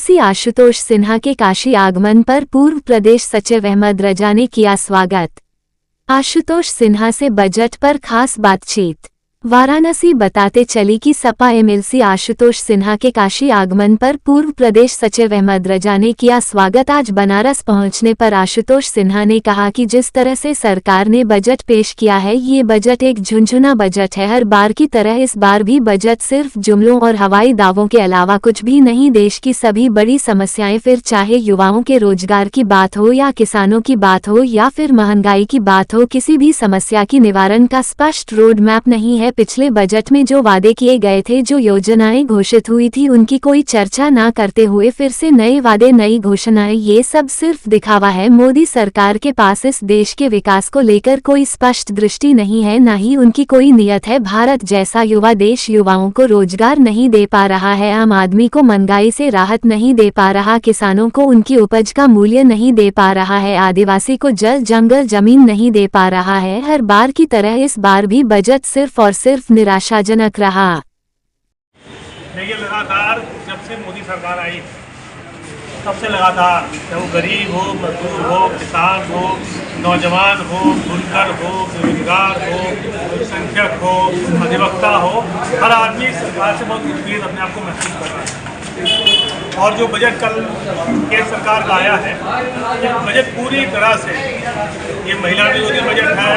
MLC Ashutosh Sinha के काशी आगमन पर पूर्व प्रदेश सचिव अहमद रजा ने किया स्वागत। आशुतोष सिन्हा से बजट पर खास बातचीत। वाराणसी बताते चली कि सपा एमएलसी आशुतोष सिन्हा के काशी आगमन पर पूर्व प्रदेश सचिव अहमद रजा ने किया स्वागत। आज बनारस पहुंचने पर आशुतोष सिन्हा ने कहा कि जिस तरह से सरकार ने बजट पेश किया है, ये बजट एक झुनझुना बजट है। हर बार की तरह इस बार भी बजट सिर्फ जुमलों और हवाई दावों के अलावा कुछ भी नहीं। देश की सभी बड़ी समस्याएं, फिर चाहे युवाओं के रोजगार की बात हो या किसानों की बात हो या फिर महंगाई की बात हो, किसी भी समस्या की निवारण का स्पष्ट रोड मैप नहीं है। पिछले बजट में जो वादे किए गए थे, जो योजनाएं घोषित हुई थी, उनकी कोई चर्चा न करते हुए फिर से नए वादे, नई घोषणाएं, ये सब सिर्फ दिखावा है। मोदी सरकार के पास इस देश के विकास को लेकर कोई स्पष्ट दृष्टि नहीं है, न ही उनकी कोई नियत है। भारत जैसा युवा देश युवाओं को रोजगार नहीं दे पा रहा है, आम आदमी को महंगाई से राहत नहीं दे पा रहा, किसानों को उनकी उपज का मूल्य नहीं दे पा रहा है, आदिवासी को जल जंगल जमीन नहीं दे पा रहा है। हर बार की तरह इस बार भी बजट सिर्फ और सिर्फ निराशाजनक रहा। देखिए, लगातार जब से मोदी सरकार आई तब से लगातार, चाहे वो गरीब हो, मजदूर हो, किसान हो, नौजवान हो, बुनकर हो, बेरोजगार हो, अल्पसंख्यक हो, अधिवक्ता हो, हर आदमी सरकार से बहुत उम्मीद अपने आप को महसूस कर रहा है। और जो बजट कल केंद्र सरकार का आया है, ये बजट पूरी तरह से ये महिला विरोधी बजट है,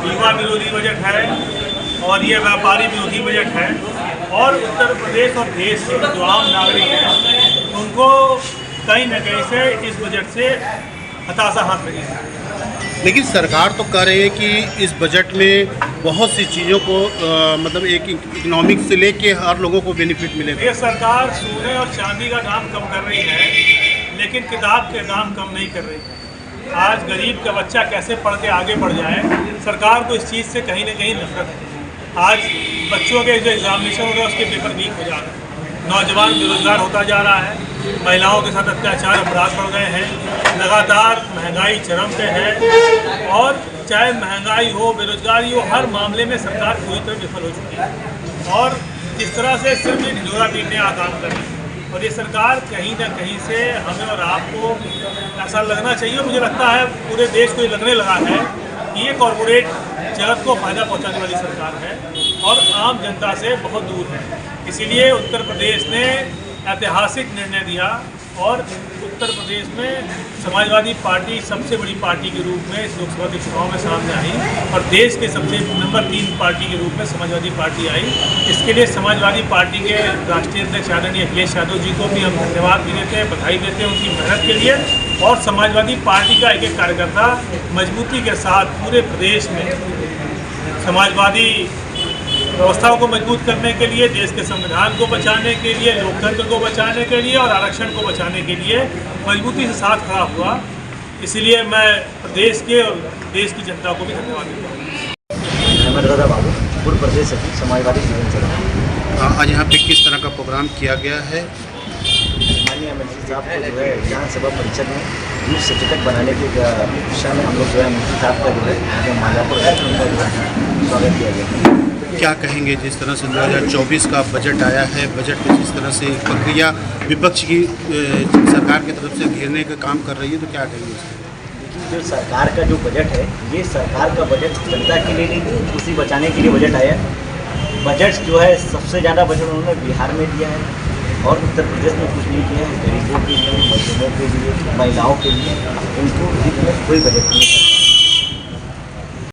युवा विरोधी बजट है और ये व्यापारी विरोधी बजट है। और उत्तर प्रदेश और देश के जो आम नागरिक हैं, उनको कहीं न कहीं से इस बजट से हताशा हाथ लगी है। लेकिन सरकार तो कह रही है कि इस बजट में बहुत सी चीज़ों को मतलब एक इकोनॉमिक्स से लेके हर लोगों को बेनिफिट मिलेगा। ये सरकार सोने और चांदी का दाम कम कर रही है, लेकिन किताब के दाम कम नहीं कर रही है। आज गरीब का बच्चा कैसे पढ़ के आगे बढ़ जाए, सरकार को इस चीज़ से कहीं न कहीं नफरत है। आज बच्चों के जो एग्जामिनेशन हो रहे हैं, उसके पेपर लीक हो जा रहे हैं, नौजवान बेरोजगार होता जा रहा है, महिलाओं के साथ अत्याचार अपराध बढ़ गए हैं, लगातार महंगाई चरम पे है। और चाहे महंगाई हो, बेरोजगारी हो, हर मामले में सरकार पूरी तरह विफल हो चुकी है। और इस तरह से सिर्फ ढिंढोरा पीटने का काम कर रही है। और ये सरकार कहीं ना कहीं से हमें और आपको ऐसा लगना चाहिए, मुझे लगता है पूरे देश को ये लगने लगा है कि ये कॉरपोरेट जगत को फायदा पहुंचाने वाली सरकार है और आम जनता से बहुत दूर है। इसीलिए उत्तर प्रदेश ने ऐतिहासिक निर्णय दिया और उत्तर प्रदेश में समाजवादी पार्टी सबसे बड़ी पार्टी के रूप में इस लोकसभा के चुनाव में सामने आई और देश के सबसे नंबर 3 पार्टी के रूप में समाजवादी पार्टी आई। इसके लिए समाजवादी पार्टी के राष्ट्रीय अध्यक्ष आदरणीय अखिलेश यादव जी को भी हम धन्यवाद भी देते हैं, बधाई देते हैं उनकी मेहनत के लिए। और समाजवादी पार्टी का एक एक कार्यकर्ता मजबूती के साथ पूरे प्रदेश में समाजवादी व्यवस्थाओं को मजबूत करने के लिए, देश के संविधान को बचाने के लिए, लोकतंत्र को बचाने के लिए और आरक्षण को बचाने के लिए मजबूती से साथ खड़ा हुआ। इसलिए मैं प्रदेश के और देश की जनता को भी धन्यवाद देता हूँ। अहमद रजा बाबू, पूर्व प्रदेश सचिव समाजवादी संगठन। आज यहाँ पे किस तरह का प्रोग्राम किया गया है? माननीय एमएलसी साहब को जो है विधानसभा परिषद में यूथ सचेतक बनाने के दिशा में हम लोग जो है एमएलसी साहब का जो है माल्यापुर उनका स्वागत किया गया। क्या कहेंगे जिस तरह से 2024 का बजट आया है, बजट में जिस तरह से प्रक्रिया विपक्ष की सरकार की तरफ से घेरने का काम कर रही है, तो क्या कहेंगे? देखिए, जो सरकार का जो बजट है, ये सरकार का बजट जनता के लिए नहीं, उसी बचाने के लिए बजट आया। बजट जो है सबसे ज़्यादा बजट उन्होंने बिहार में दिया है और उत्तर प्रदेश में कुछ नहीं किया है। गरीबों के लिए, मजदूरों के लिए, महिलाओं के लिए उनको कोई बजट नहीं है।